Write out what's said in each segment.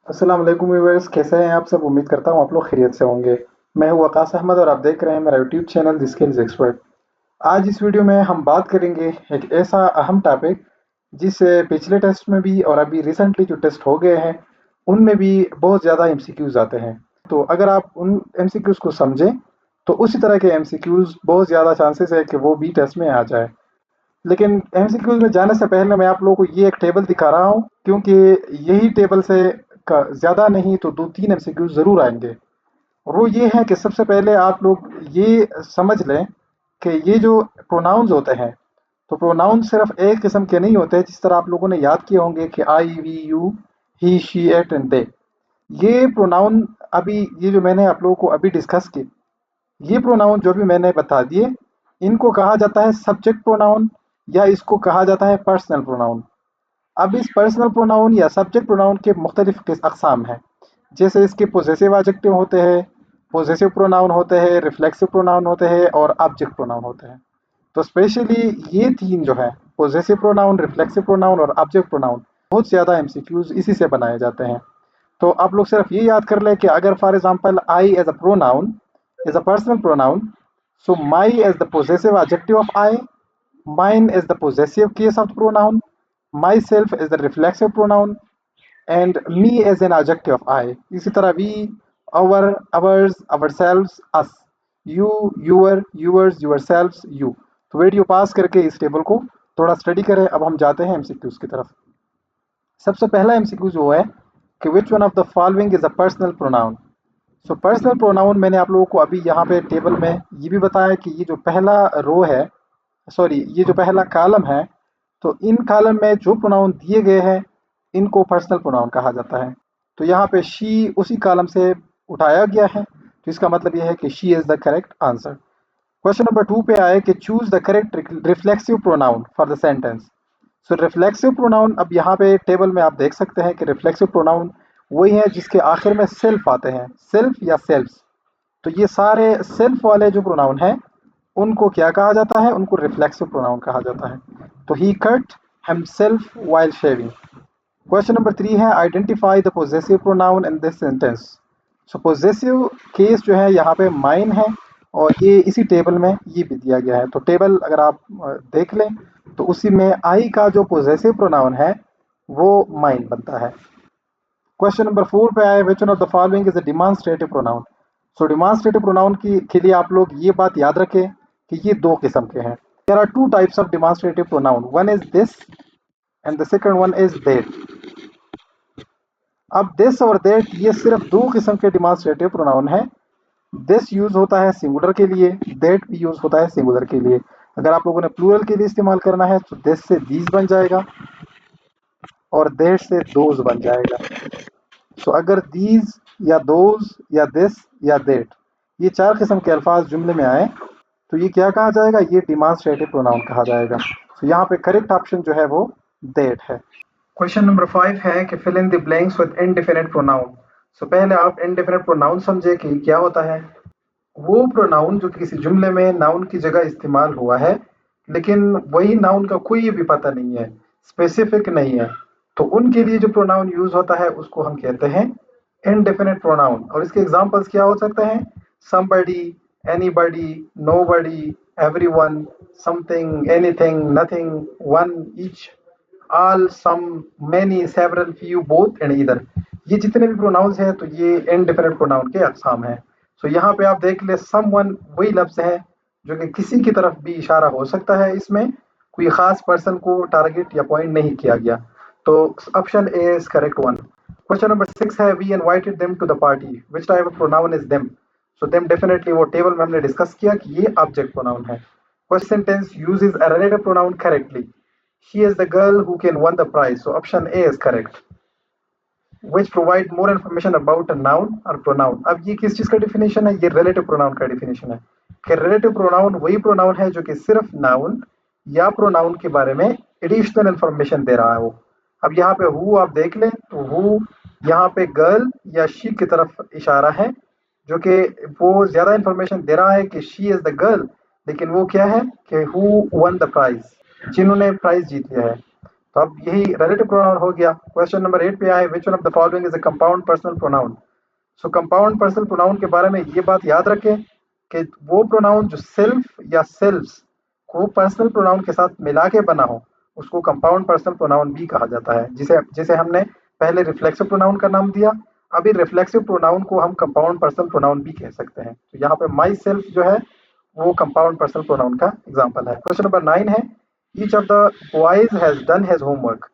अस्सलाम वालेकुम व्यूअर्स, कैसे हैं आप सब। उम्मीद करता हूँ आप लोग खैरियत से होंगे। मैं हूँ वकास अहमद और आप देख रहे हैं मेरा YouTube channel the skills expert. आज इस वीडियो में हम बात करेंगे एक ऐसा अहम टॉपिक जिससे पिछले टेस्ट में भी और अभी रिसेंटली जो टेस्ट हो गए हैं उनमें भी बहुत ज़्यादा एमसीक्यूज आते हैं। तो अगर आप उन एमसीक्यूज को समझें तो उसी तरह के एमसीक्यूज बहुत ज़्यादा चांसेस है कि वो भी टेस्ट में आ जाए। लेकिन एमसीक्यूज में जाने से पहले मैं आप लोगों को ये एक टेबल दिखा रहा हूँ, क्योंकि यही टेबल से ज़्यादा नहीं तो 2-3 एमसीक्यूज ज़रूर आएंगे। और वो ये है कि सबसे पहले आप लोग ये समझ लें कि ये जो प्रोनाउंस होते हैं, तो प्रोनाउन सिर्फ एक किस्म के नहीं होते। जिस तरह आप लोगों ने याद किए होंगे कि I, we, you, he, she, it and they. ये प्रोनाउन अभी ये जो मैंने आप लोगों को अभी डिस्कस की, ये प्रोनाउन जो भी मैंने बता दिए, इनको कहा जाता है सब्जेक्ट प्रोनाउन या इसको कहा जाता है पर्सनल प्रोनाउन। अब इस पर्सनल प्रोनाउन या सब्जेक्ट प्रोनाउन के मुख्तलिफ अकसाम हैं। जैसे इसके पोजेसिव एडजेक्टिव होते हैं, पोजेसिव प्रोनाउन होते हैं, रिफ्लेक्सिव प्रोनाउन होते हैं और ऑब्जेक्ट प्रोनाउन होते हैं। तो स्पेशली ये तीन जो है, पोजेसिव प्रोनाउन, रिफ्लेक्सिव प्रोनाउन और ऑब्जेक्ट प्रोनाउन, बहुत ज़्यादा एमसीक्यूज इसी से बनाए जाते हैं। तो आप लोग सिर्फ ये याद कर लें कि अगर for example I as a pronoun is a personal pronoun, so my is the possessive adjective of I, mine is the possessive case of the pronoun, myself is the reflexive pronoun, and me is an adjective of I. इसी तरह we, our, ours, ourselves, us, you, your, yours, yourselves, you। तो video पास करके इस table को थोड़ा study करें। अब हम जाते हैं एमसीक्यूज की तरफ। सबसे पहला एमसीक्यू जो है कि which one of the following is a personal pronoun. So personal pronoun मैंने आप लोगों को अभी यहाँ पे टेबल में ये भी बताया कि ये जो पहला रो है, सॉरी ये जो पहला कॉलम है, तो इन कॉलम में जो प्रोनाउन दिए गए हैं इनको पर्सनल प्रोनाउन कहा जाता है। तो यहाँ पे शी उसी कॉलम से उठाया गया है, तो इसका मतलब यह है कि she is the correct answer. Question number 2 पे आए कि choose the correct reflexive pronoun for the sentence. So reflexive pronoun, अब यहाँ पे टेबल में आप देख सकते हैं कि रिफ्लेक्सिव प्रोनाउन वही है जिसके आखिर में सेल्फ आते हैं, सेल्फ या सेल्फ्स। तो ये सारे सेल्फ वाले जो प्रोनाउन हैं उनको क्या कहा जाता है, उनको रिफ्लेक्सिव प्रोनाउन कहा जाता है। तो he cut himself while shaving. Question number 3 है identify the possessive pronoun in this sentence. So possessive case जो है यहाँ पे माइन है, और ये इसी टेबल में ये भी दिया गया है। तो टेबल अगर आप देख लें तो उसी में आई का जो पोजेसिव प्रोनाउन है वो माइन बनता है। क्वेश्चन नंबर 4 पे आए which one of the following is a demonstrative pronoun. So demonstrative pronoun की के लिए आप लोग ये बात याद रखें कि ये दो किस्म के हैं। There are two types of demonstrative pronoun, one is this and the second one is that. अब दिस और दैट ये सिर्फ दो किस्म के डिमॉन्स्ट्रेटिव प्रोनाउन है। दिस यूज होता है सिंगुलर के लिए, दैट भी यूज होता है सिंगुलर के लिए। अगर आप लोगों ने प्लूरल के लिए इस्तेमाल करना है तो दिस से दीज बन जाएगा और दैट से दोज बन जाएगा। सो अगर दीज या दोज या दिस या दैट ये चार किस्म के अल्फाज जुमले में आए तो ये क्या कहा जाएगा, ये डिमॉन्स्ट्रेटिव प्रोनाउन कहा जाएगा। तो यहाँ पे करेक्ट ऑप्शन जो है वो दैट है। क्वेश्चन नंबर 5 है कि fill in the blanks with indefinite pronoun. So पहले आप इंडेफिनिट प्रोनाउन समझे कि क्या होता है। वो प्रोनाउन जो किसी जुमले में नाउन की जगह इस्तेमाल हुआ है, लेकिन वही नाउन का कोई भी पता नहीं है, स्पेसिफिक नहीं है, तो उनके लिए जो प्रोनाउन यूज होता है उसको हम कहते हैं इनडेफिनिट प्रोनाउन। और इसके एग्जांपल्स क्या हो सकते हैं, somebody, anybody, nobody, everyone, something, anything, nothing, one, each, all, some, many, several, few, both and either. ये जितने भी प्रोनाउंस हैं तो ये इनडेफिनिट प्रोनाउन के अकसाम हैं। सो यहाँ पे आप देख ले समवन वही लफ्ज है जो कि किसी की तरफ भी इशारा हो सकता है, इसमें कोई खास पर्सन को टारगेट या पॉइंट नहीं किया गया। तो option A is correct one. Question number 6 है we invited them to the party, which type of pronoun is them. So them definitely वो टेबल में हमने डिस्कस किया कि ये ऑब्जेक्ट प्रोनाउन है। Question tense uses a relative pronoun correctly, she is the girl who can won the prize, so option A is correct। which provide more information about a noun or pronoun। अब ये किस चीज का definition है, ये relative pronoun का definition है कि रिलेटिव प्रोनाउन वही प्रोनाउन है जो कि सिर्फ नाउन या प्रोनाउन के बारे में एडिशनल इंफॉर्मेशन दे रहा है वो। अब यहाँ पे हु आप देख लें तो हु यहाँ पे गर्ल या शी की तरफ इशारा है, जो कि वो ज्यादा इंफॉर्मेशन दे रहा है कि शी इज द गर्ल, लेकिन वो क्या है कि हु वन द प्राइज, जिन्होंने प्राइज जीत लिया है। तो अब यही रिलेटिव प्रोनाउन हो गया। क्वेश्चन नंबर 8 पे आए, which one of the following is a compound personal pronoun. So compound personal pronoun के बारे में ये बात याद रखें कि वो प्रोनाउन जो सेल्फ या सेल्व्स को पर्सनल प्रोनाउन के साथ मिला के बना हो उसको कंपाउंड पर्सनल प्रोनाउन भी कहा जाता है। जिसे जिसे हमने पहले रिफ्लेक्सिव प्रोनाउन का नाम दिया, अभी रिफ्लेक्सिव प्रोनाउन को हम कंपाउंड पर्सनल प्रोनाउन भी कह सकते हैं। तो यहाँ पे माई सेल्फ जो है वो कंपाउंड पर्सनल प्रोनाउन का एग्जाम्पल है। क्वेश्चन नंबर 9 है, each of the boys has done his homework.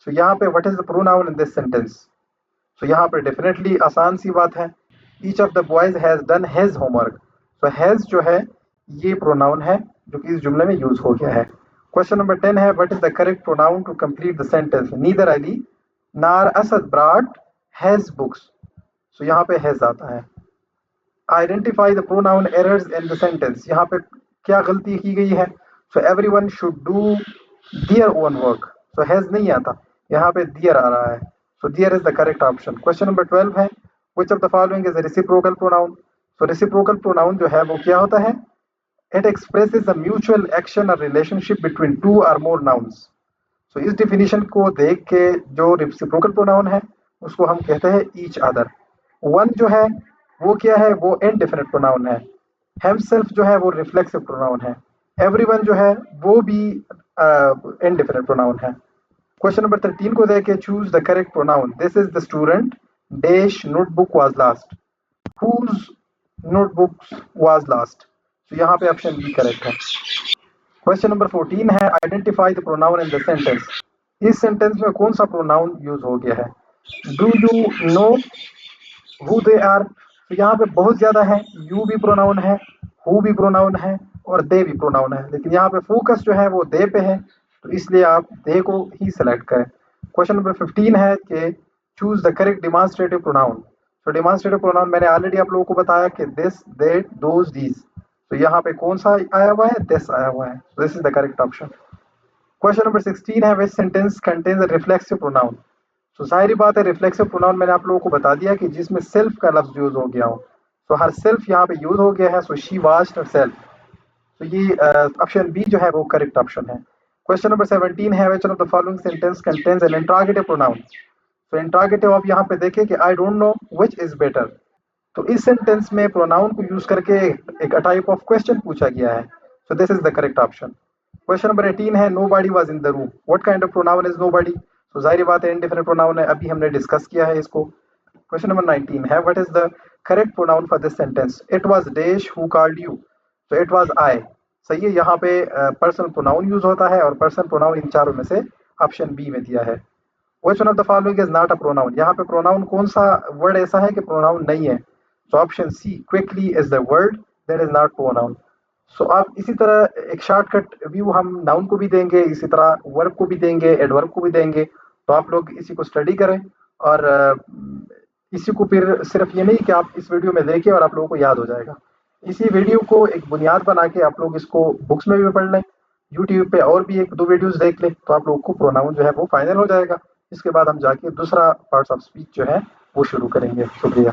So यहाँ पे what is the pronoun in this sentence. So यहाँ पे डेफिनेटली आसान सी बात है, each of the boys has done his homework. So has जो है ये प्रोनाउन है जो कि इस जुमले में यूज हो गया है। क्वेश्चन नंबर 10 है, what is the correct pronoun to complete the sentence, neither Ali nor Asad brought has books. So यहाँ पे हैज आता है। Identify the pronoun errors in the sentence, यहाँ पे क्या गलती की गई है। So everyone should do their own work. So has नहीं आता, यहाँ पे दियर आ रहा है। So their is the correct option. Question number 12 है, which of the following is a reciprocal pronoun. So reciprocal pronoun जो है वो क्या होता है, it expresses the mutual action और रिलेशनशिप बिटवीन टू और मोर नाउन्स। सो इस डिफिनीशन को देख के जो रेसिप्रोकल प्रोनाउन है उसको हम कहते हैं ईच अदर। वन जो है वो क्या है, वो इनडेफिनिट प्रोनाउन है। हिमसेल्फ जो है वो रिफ्लेक्सिव प्रोनाउन है। एवरीवन जो है वो भी इनडेफिनिट प्रोनाउन है। क्वेश्चन नंबर 13 को देख के choose the correct pronoun, this is the student dash notebook was last, whose notebooks was last. तो यहाँ पे ऑप्शन बी करेक्ट है। क्वेश्चन नंबर 14 है, identify the pronoun in the sentence. इस सेंटेंस में कौन सा प्रोनाउन यूज हो गया है। Do you know who they are. तो यहाँ पे बहुत ज्यादा है, यू भी प्रोनाउन है, हु भी प्रोनाउन है और दे भी प्रोनाउन है, लेकिन यहाँ पे फोकस जो है वो दे पे है, तो इसलिए आप दे को ही सिलेक्ट करें। क्वेश्चन नंबर 15 है कि choose the correct demonstrative pronoun. तो डिमॉन्स्ट्रेटिव प्रोनाउन मैंने ऑलरेडी आप लोगों को बताया कि दिस, दे, दोज, दीज। तो यहाँ पे कौन सा आया हुआ है, दिस आया हुआ है। This is the correct option. Question number 16 है, विच sentence contains a reflexive pronoun. तो जाहिर बात है रिफ्लेक्सिव प्रोनाउन मैंने आप लोगों को बता दिया कि जिसमें सेल्फ का लफ्ज यूज हो गया हो। तो हर सेल्फ यहाँ पे यूज हो गया है। So she washed herself. तो ये ऑप्शन बी जो है वो करेक्ट ऑप्शन है। क्वेश्चन नंबर 17 है, which of the following sentence contains an interrogative pronoun. तो इंट्रोगेटिव आप यहाँ पे देखें कि I don't know which is better. तो इस सेंटेंस में प्रोनाउन को यूज करके एक टाइप ऑफ क्वेश्चन पूछा गया है। So this is the correct option. Question number 18 है, nobody was in the room, what kind of pronoun is nobody. तो जाहिर बात है इंडिफिनिट प्रोनाउन है, अभी हमने डिस्कस किया है इसको। क्वेश्चन नंबर 19 है, what is the correct pronoun for this sentence, it was dash who called you. तो इट वाज आई। सही है, यहाँ पे पर्सनल प्रोनाउन यूज होता है और पर्सनल प्रोनाउन इन चारों में से ऑप्शन बी में दिया है। Which one of the following is not a pronoun. यहाँ पे प्रोनाउन कौन सा वर्ड ऐसा है कि प्रोनाउन नहीं है। तो option c quickly is the word that is not pronoun. So अब इसी तरह एक शॉर्टकट व्यू हम नाउन को भी देंगे, इसी तरह वर्ब को भी देंगे, एडवर्ब को भी देंगे। तो आप लोग इसी को स्टडी करें और इसी को फिर सिर्फ ये नहीं कि आप इस वीडियो में देखें और आप लोगों को याद हो जाएगा। इसी वीडियो को एक बुनियाद बना के आप लोग इसको बुक्स में भी पढ़ लें, यूट्यूब पे और भी एक दो वीडियोस देख लें, तो आप लोगों को प्रोनाउन जो है वो फाइनल हो जाएगा। इसके बाद हम जाके दूसरा पार्ट्स ऑफ स्पीच जो है वो शुरू करेंगे। शुक्रिया।